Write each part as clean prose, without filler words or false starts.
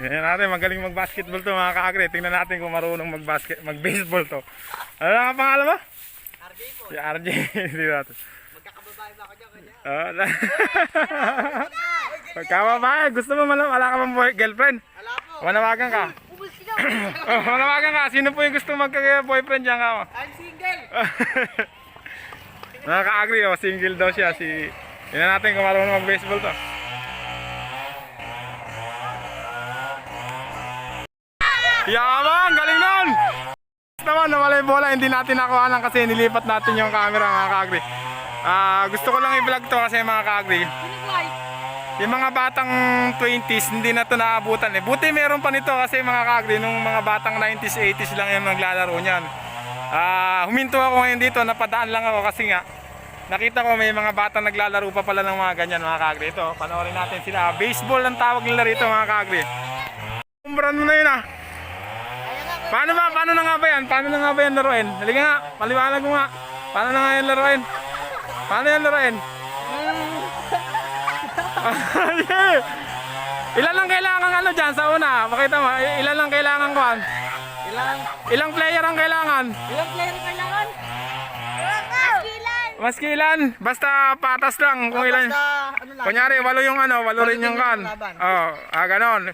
Tingnan natin, magaling mag-basketball to mga kaagri. Tingnan natin kung marunong mag-baseball to. Ano nga pangalan mo? RJ po. Si RJ. Hindi natin. Magkakababae ba ako dyan kanya? Pagkababae, gusto mo wala ka bang girlfriend? Wala po. Manawagan ka. Manawagan ka. Sino po yung gusto magka-boyfriend dyan ka? I'm single. Mga kaagri, single daw siya. Tingnan natin kung marunong mag-baseball to. Yaman! Galing nun! Naman, nawala yung bola, hindi natin nakuha lang kasi nilipat natin yung camera mga kaagri. Gusto ko lang i-vlog to kasi mga kaagri. Yung mga batang 20s, hindi na to naabutan eh. Buti meron pa nito kasi mga kaagri, nung mga batang 90s, 80s lang yung naglalaro niyan. Huminto ako ngayon dito, napadaan lang ako kasi nga nakita ko may mga batang naglalaro pa pala ng mga ganyan mga kaagri. Ito, panoorin natin sila. Baseball ang tawag nila rito mga kaagri. Umbran mo na yun ah. Paano na nga ba yan? Paano na nga ba yan laruin? Halika nga, maliwanag mo nga. Paano na nga yan laruin? Paano yan laruin? Ilan lang kailangan ano dyan sa una? Pakita mo, ilan lang kailangan ko? Ilang player ang kailangan? Ilang player kailangan? Maskilan. Basta patas lang kung ilan. Ano lang? Kunyari, walo yung ano, walo rin yung kan. Ganon.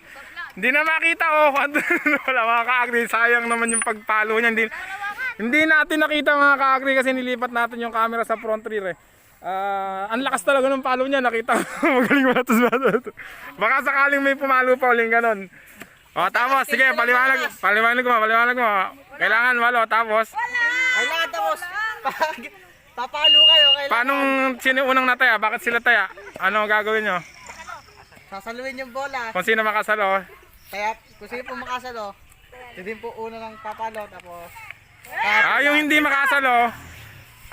Hindi na makita wala mga kaagri, sayang naman yung pagpalo niya. Hindi natin nakita mga kaagri kasi nilipat natin yung camera sa front rear eh. Ang lakas talaga ng palo niya, nakita magaling matos. Baka sakaling may pumalo pa uling ganon. Tapos, sige, paliwanag mo. Kailangan walo, tapos? Kailangan tapos. Papalo kayo. Paano sino unang nataya? Bakit sila taya? Ano gagawin nyo? Sasaluin yung bola. Kung sino makasalo? Kaya kung sino po makasalo, hindi po una ng papalo tapos. Yung hindi makasalo,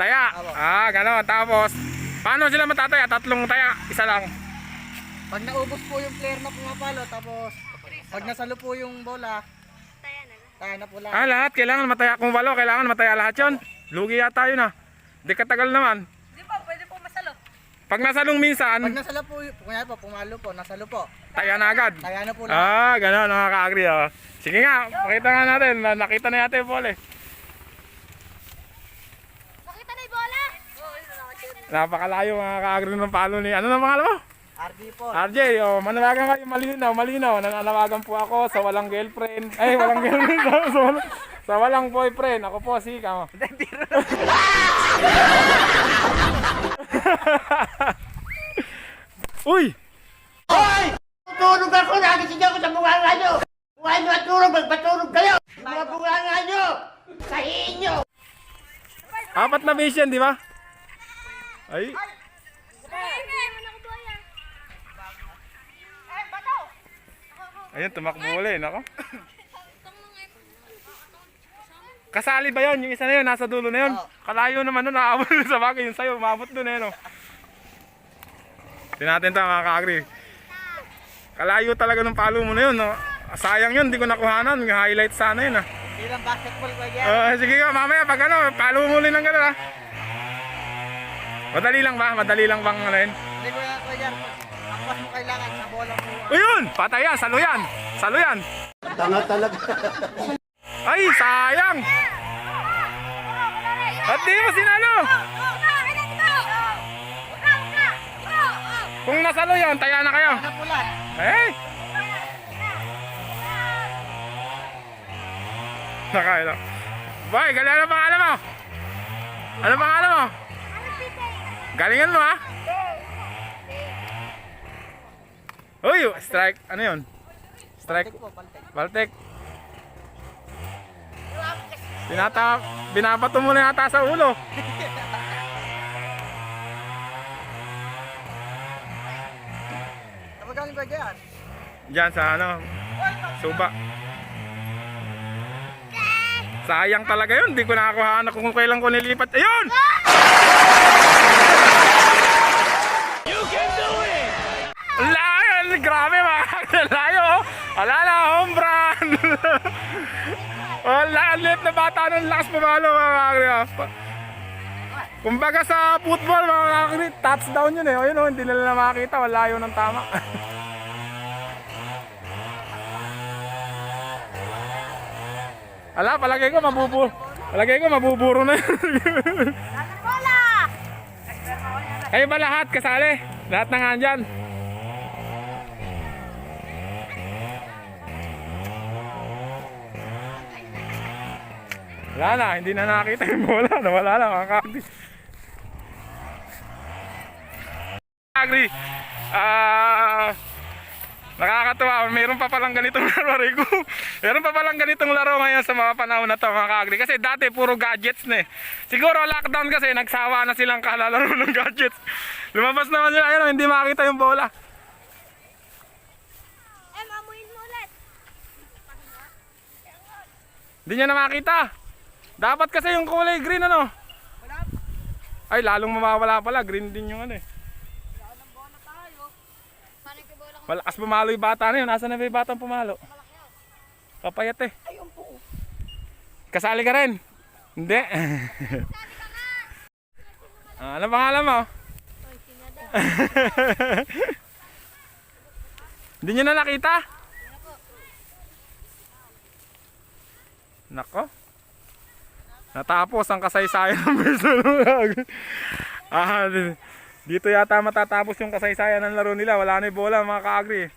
taya. Gano'n. Tapos, paano sila matataya? Tatlong taya, isa lang. Pag naubos po yung player na pumapalo, tapos pag nasalo po yung bola, taya na po lang. Lahat. Kailangan mataya. Kung walo, kailangan mataya lahat yun. Lugi yata yun ah. Di katagal naman. Di ba, pwede po masalo. Pag nasalong minsan, Pag nasalo po, kunyari po, pumalo po, nasalo po, taya na agad. taya na po lang. Gano'n mga ka-agri. Sige nga, pakita nga natin. Nakita na yata yung ball eh. Nakita na yung bola? Napakalayo mga ka-agri ng palo ni. Ano na pangalan mo? RD po. RJ, manawagan kayo malinaw. Nananawagan po ako sa walang girlfriend. Walang girlfriend. sa walang boyfriend. Ako po si Kamo. Uy! Hoy! Tutulog ako! Nagising ako sa bunganga nyo! Kung ano at tulog, magpatulog kayo! Mga bunganga nyo! Sahihin nyo! 4 na base yan, di ba? Ay! Ayun, tumakbo ulit, nako. Kasali ba yun? Yung isa na yun, nasa dulo na yun. Kalayo naman nun, naabot sa bagay. Yung sayo, umabot dun eh, no? Tingnan natin ito, mga ka-agri. Kalayo talaga ng palo mo na yun, no? Sayang yun, di ko nakuhanan. Highlight sana yun, ah. Ilang basketball ko yan. Sige ka, mamaya, pag ano, palo mo ulit ng gano'n, ah. Madali lang ba? Madali lang bang ano yun? Hindi ko yan ko yan. Ang mas mo kailangan sa bola mo. Ayun! Patay yan! Salo yan! Salo yan! Tanga talaga. Ay! Sayang! At di mo sinalo! Kung nasalo yan, taya na kayo! Ano po lahat? Nakailo. Boy, galing ano pangalan mo? Ano pangalan mo? Galingan mo ha? Uy! Strike! Ano yun? Strike? Baltek. Binabato mo na yata sa ulo. Kapag galing ba dyan? Diyan sa ano, Suba. Sayang talaga yun, hindi ko nakakuhaan kung kailan ko nilipat. Ayun! You can do it! Layo! Grabe mga layo! Wala na, home run! Wala, lit na bata ng lakas pumalo mga kakri. Kumbaga sa football mga kakri, touchdown yun eh. O yun o, hindi nila makakita, wala yun ng tama. Ala, palagay ko mabuburo na yun. Bola! Kayo ba lahat kasali? Lahat na nga dyan. Wala na, hindi na nakita yung bola. Nawala na mga Kagri. Kagri, nakakatuwa. Mayroon pa palang ganitong laro, Rico. Mayroon pa palang ganitong laro ngayon sa mga panahon na to mga Kagri. Kasi dati puro gadgets na eh. Siguro lockdown kasi nagsawa na silang kalalaro ng gadgets. Lumabas naman sila, ayun, hindi makita yung bola. Amuin mo ulit. Hindi niya na makita. Dapat kasi yung kulay green ano. Ay, lalong mawawala pala. Green din yung ano eh. Paano yung bola ko? Malakas pumalo yung bata na yun. Nasaan na ba yung batang pumalo? Papayat eh. Kasali ka rin? Hindi. Ano pangalan mo? Ay, sinada. Hindi nyo na nakita? Nako. Natapos ang kasaysayan ng beso. Dito yata matatapos yung kasaysayan ng laro nila. Wala na yung bola mga Kaagri.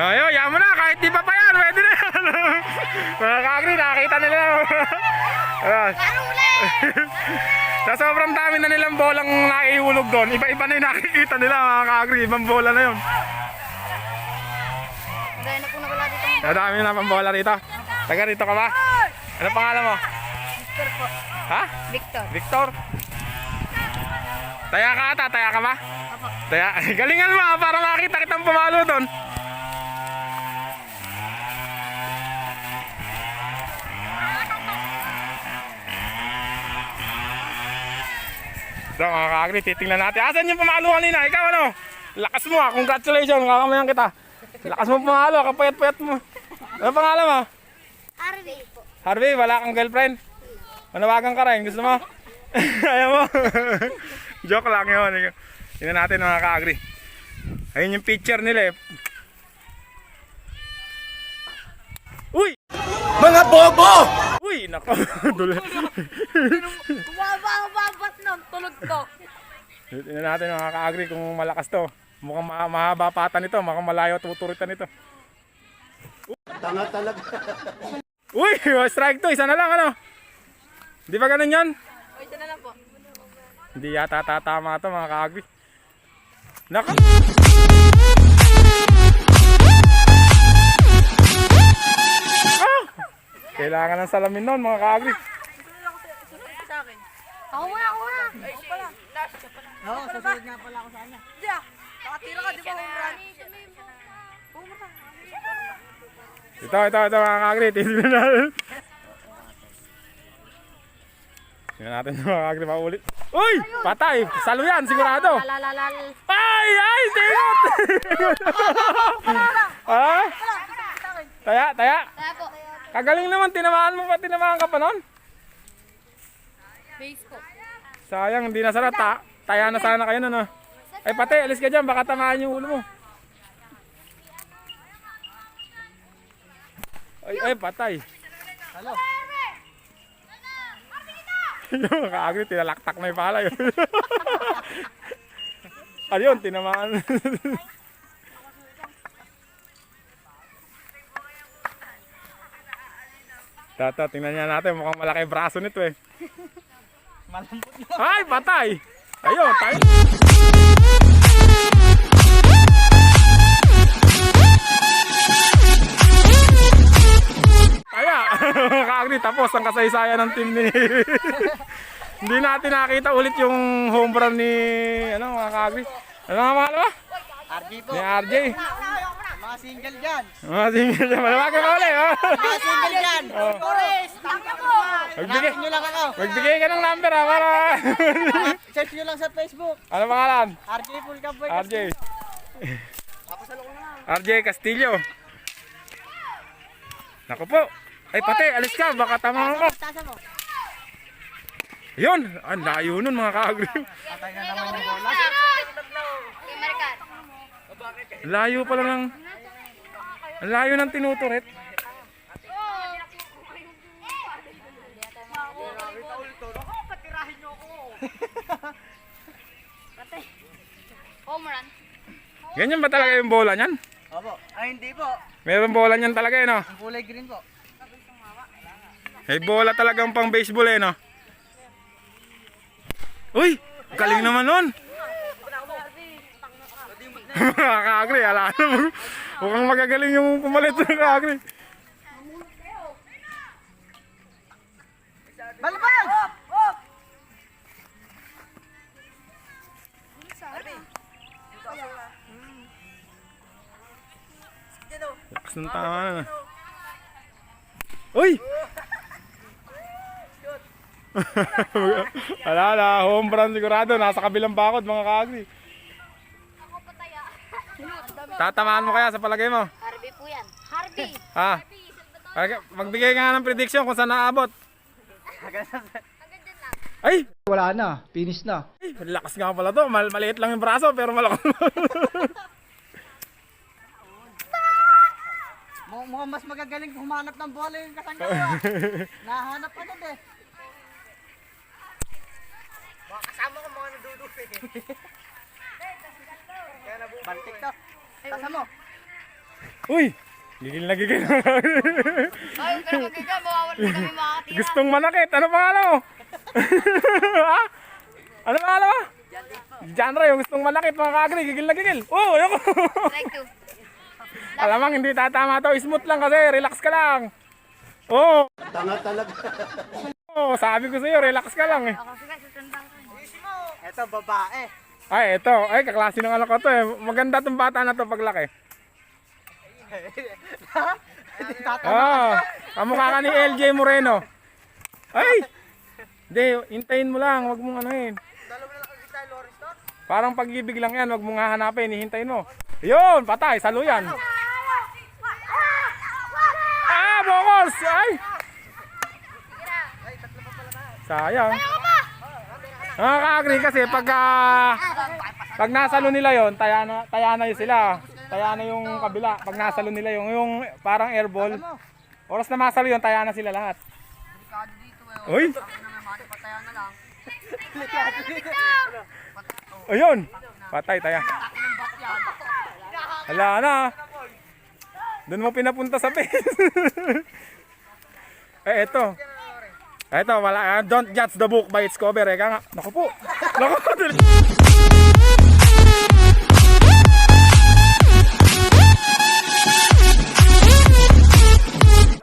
Ayo, yan mo na. Kahit di pa pa yan. Pwede na yan. Mga Kaagri, nakakita nila. Sa sobrang dami na nilang bolang naiulog doon. Iba-iba na yung nakikita nila mga Kaagri. Ibang bola na yun. Gaya na po nawala dito. Nadami na pang bola rito. Taga rito ka ba? Ano pangalan mo? Victor po. Ha? Victor. Victor? Taya ka ata? Taya ka ba? Apo. Taya? Galingan mo ha, para makita kitang pumalo doon. So mga Kaagri, titingnan natin. Asan yung pumalo kanina? Ikaw ano? Lakas mo ha, congratulations, kakamayan kita. Lakas mo pumalo, kapayat-payat mo. Ano pangalan mo? Harvey po. Harvey, wala kang girlfriend? Manawagan ka rin, gusto mo? Ayaw mo? Joke lang yun. Tingnan natin mga Kaagri. Ayun yung picture nila eh. Uy! Mga bobo! Uy! Nako! Dula. Bumababat nun. Tulog to. Tingnan natin mga Kaagri kung malakas to. Mukhang mahaba pata nito, mukhang malayo tuturitan nito. Tanga talaga. Uy! Strike to, isa na lang ano? Di ba ganun yan? O, ito na lang po. Hindi yata tatama to mga Kaagri. Nako! Ah! Kailangan ng salamin nun mga Kaagri. Sa akin. Ako muna, ako muna. Ay, pala. Oo, sasunod nga pala ako sa kanya. Diya. Nakatira ka, di ba, Umran? Ito mga Kaagri. Tingnan natin. Tingnan natin mga Kaagri maulit. Uy! Patay! Salo yan, sigurado! Lalalal. Ay! Ay! Tingot! Ha? Taya! Kaya po. Kagaling naman, tinamaan mo pa, tinamaan ka pa nun? Base po. Sayang, hindi nasara. Taya na sana kayo nun. Ay pati, alis ka dyan, baka tamaan yung ulo mo. Ay, patay. Halo. Yung Kaagri, tinalaktak na yung pala yun. Ayun, tinamaan. Tata, tingnan niya natin, mukhang malaki yung braso nito eh. Malambot na. Ay, patay! Ayun, tayo. Kaya, Kaagri, tapos ang kasaysayan ng team ni... Hindi natin nakita ulit yung home run ni... Ano, mga Kaagri? Ano nga mahal ba? RJ po. Ni RJ. Mga single dyan. Mga single siya. Malawagan pa ulit, oh. Mga single dyan. Oh. Forest. Tangka po. Magbigay, Hanapin nyo lang ako. magbigay ka ng number ha, para... Search nyo lang sa Facebook. Ano pangalan? RJ Full Camboy. RJ. RJ Castillo. Naku po. Ay pati, alis ka. Baka tama ka. Tasa mo. Yun. Ang layo nun mga Kaagri. Patay na naman yung bola. Okay, Maricar. Layo pala ng... Ang layo ng tinuturit. Home run. Ganyan ba talaga yung bola niyan? Opo. Ay, hindi po. Meron bola niyan talaga eh, no? Ang kulay green po. May bola talagang pang baseball eh, no? Uy! Galing naman nun! Kakagri, ala na mo. Mukhang magagaling yung pumalit ng kakagri. Balabag! Lakas ng tama na. Uy! Wala na, home run sigurado. Nasa kabilang bakod mga kakagri. Ako pataya. Tatamaan mo kaya sa palagay mo? Harvey po yan. Harvey. Ha? Magbigay ka nga ng prediction kung saan naabot. Agad dyan lang. Ay! Wala na. Finish na. Ay, lakas nga pala to. Maliit lang yung braso pero malakas. Mukhang mas magagaling humanap ng bola yung kasanggawa. Nahanap agad eh. Baka kasama ko mga nadudupi eh. Baltik to. Tasa mo. Uy! Gigil na gigil. Ay, pero magiging mawawala na kami makatira. Gustong manakit. Ano pangalan mo? Ha? Ano pangalan mo? Genre, yung gustong manakit mga kakagri. Gigil na gigil. Oh, ayoko. Like to. Alamang hindi tatama to. Smooth lang kasi. Relax ka lang. Oh. Tanga talaga. Oh, sabi ko sa'yo, relax ka lang eh. Ako sige, susundang ko. Ito, babae. Ay, ito. Ay, kaklase ng anak ko to eh. Maganda tong bata na to paglaki. Ah, kamukha ka ni LJ Moreno. Ay! Hindi, hintayin mo lang. Huwag mong anuhin. Parang pag-ibig lang yan. Huwag mong hahanapin. Hihintayin mo. Yun! Patay! Saluyan! Ah! Bokos! Ay! Sayang. Ah, ka-agree kasi pag nasalo nila yon, taya na yun sila. Taya na yung kabila. Pag nasalo nila yung parang airball. Oras na masalo yun, taya na sila lahat. Uy! Ayun! Patay, taya. Hala na. Doon mo pinapunta sa base. Eh, eto. Eto, wala. Don't judge the book by its cover. Eka nga. Naku po. Naku po.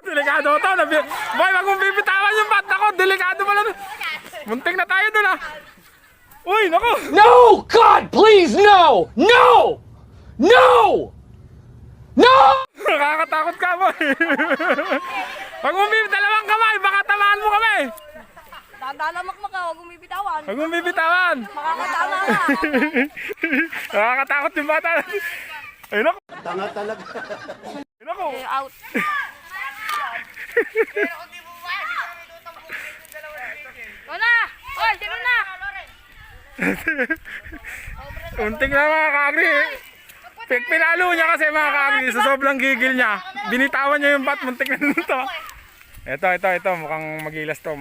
Delikado to. Boy, wag mong bibitawan yung bat. Naku, delikado pala. Munting na tayo dun ah. Uy, naku. No! God, please, no! No! No! No! Nakakatakot ka boy. Wag mong bibitawan. Dalawang kamay. Baka tamaan mo kami. Dadalamak ka, huwag umibitawan. Wag mong bibitawan. Makakatama ka. Nakakatakot yung bata. Ay, naku. Tanga talaga. Ay, naku. Out. Wala! Oy, sino na? Unting na mga kakri. Pinalo niya kasi mga kakri. Sa sobrang gigil niya. Binitawan niya yung bat. Muntik na nito. Ito. Mukhang magilas to.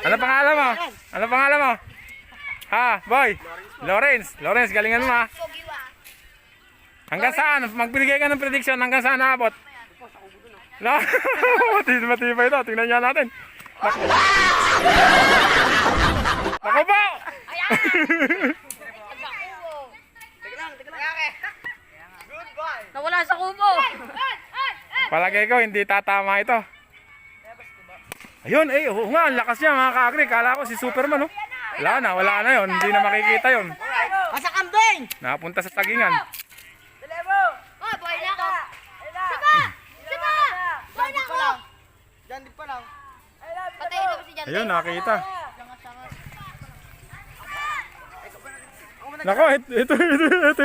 Ano pangalan mo? Ano pangalan mo? Ha, boy? Lawrence, galingan mo ha. Hanggang saan? Magbigay ka ng prediction. Hanggang saan naabot? No? Matibay ito. Tingnan niya natin. Naku po! Nawala sa kubo. Palagay ko, hindi tatama ito. Ayun, oo nga, ang lakas niya mga kakri. Kala ko si Superman, oh. Wala na yun. Hindi na makikita yun. Asa kambing! Napunta sa sagingan. Oh, boy na ako. Sipa! Boy na ako. Diyan din pa lang. Patayin ako si Jan. Ayun, nakita. Nako, ito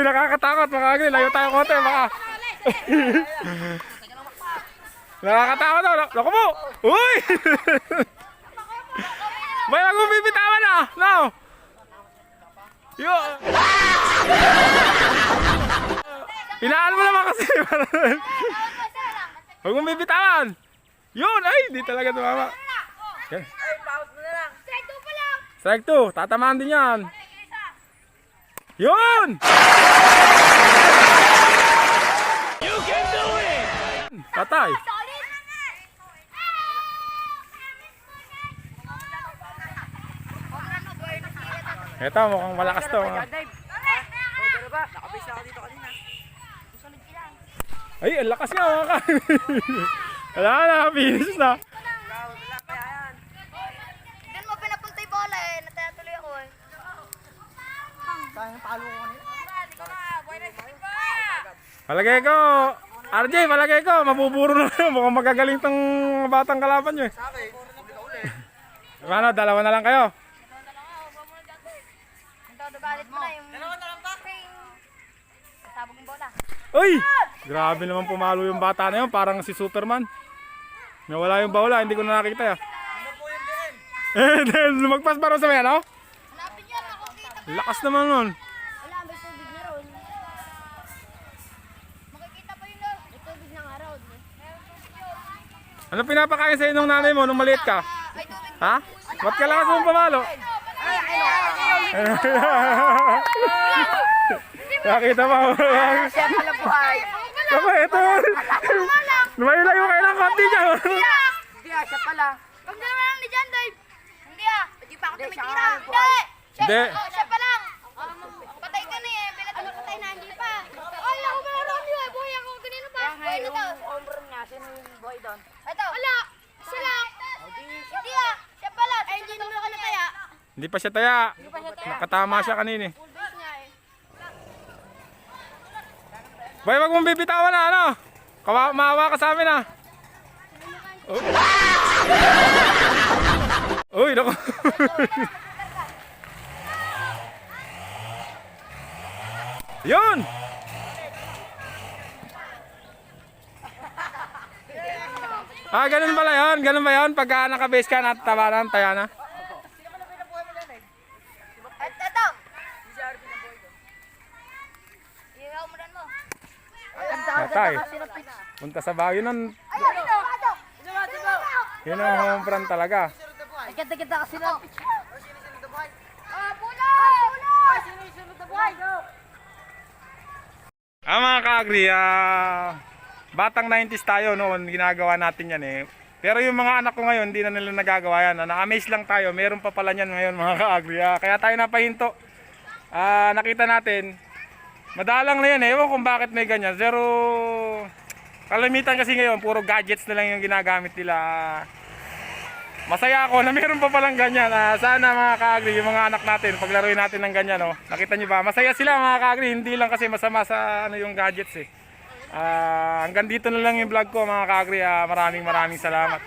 yung nakakatakot mga kakri. Layo tayo konti, baka. Nakakatakot daw. Naku po! Uy! Bay, wag mo bibitawan na! No! Yo! Hinaan mo naman kasi. Huwag mong bibitawan. Yun, ay, di talaga tumama. Yan. Strike 2 pa lang. Strike 2, tatamaan din yan. Yun! You can do it! Patay. Solid. Eto, mukhang malakas to. Ay, ang lakas nga mga kagri. Wala na, finish na. Doon mo pinapunta yung bola eh. Natatuloy ako eh. Sayang palo ko kanina. Palagay ko, RJ, palagay ko, mabuburo na yun. Mukhang magagaling tong batang kalaban nyo eh. Ano, dalawa na lang kayo. Galit mo na yung... Dalawa na lang ba? Kasabog yung bola. Uy! Grabe naman pumalo yung bata na yun, parang si Superman. Nawala yung bola, hindi ko na nakita ya. Ano po yung din? Eh, lumagpas pa rin sa may ano? Hanapin niya ako kita. Lakas naman nun. Wala, may tubig na ron. Makikita pa yun doon. May tubig na nga ron. Ano pinapakain sa inong nanay mo nung maliit ka? May tubig. Ha? Ba't ka lakas mong pumalo? Nakita mo. Siya pala buhay. Tama, ito. Lumayo-layo kayo ng konti dyan. Hindi ah, siya pala. Huwag na naman lang ni John, Dave. Hindi ah. Hindi pa ako tumitira. Hindi. Hindi. Siya pa lang. Patay ka na eh. Bilat mo patay na, hindi pa. Ay, ako pala ron yun. Buhay ako. Ganino pa. Buhay na to. Ombro niya, sino yung boy doon? Ito. Wala. Isa lang. Hindi ah. Siya pala. Ay, hindi naman ako nataya. Hindi pa siya taya. Nakatama siya kanini. Full base nga eh. Boy, wag mong bibitawan na, ano? Maawa ka sa amin, ah. Uy, naku. Yun! Ah, ganun pala yun. Ganun ba yun? Pagka naka-base ka, natatawanan, taya na. At ito. Ihaw mo rin mo. Patay. Punta sa bayo nun. Ayun, ito. Ito. Yun ang home run talaga. Ganda-ganda kasi lang. Bulay! Bulay! Sino yung sunod na boy? Mga ka-agri, batang 90s tayo noon, ginagawa natin yan eh. Pero yung mga anak ko ngayon, hindi na nila nagagawa yan. Na-amaze lang tayo, meron pa pala yan ngayon mga ka-agri. Kaya tayo napahinto. Nakita natin, madalang na yan eh. Ewan kung bakit may ganyan. Pero kalamitan kasi ngayon, puro gadgets na lang yung ginagamit nila. Masaya ako na meron pa palang ganyan. Sana mga ka-agri, yung mga anak natin, paglaruin natin ng ganyan. Oh. Nakita nyo ba? Masaya sila mga ka-agri, hindi lang kasi masama sa yung gadgets eh. Hanggang dito na lang yung vlog ko mga ka-agri. Maraming salamat.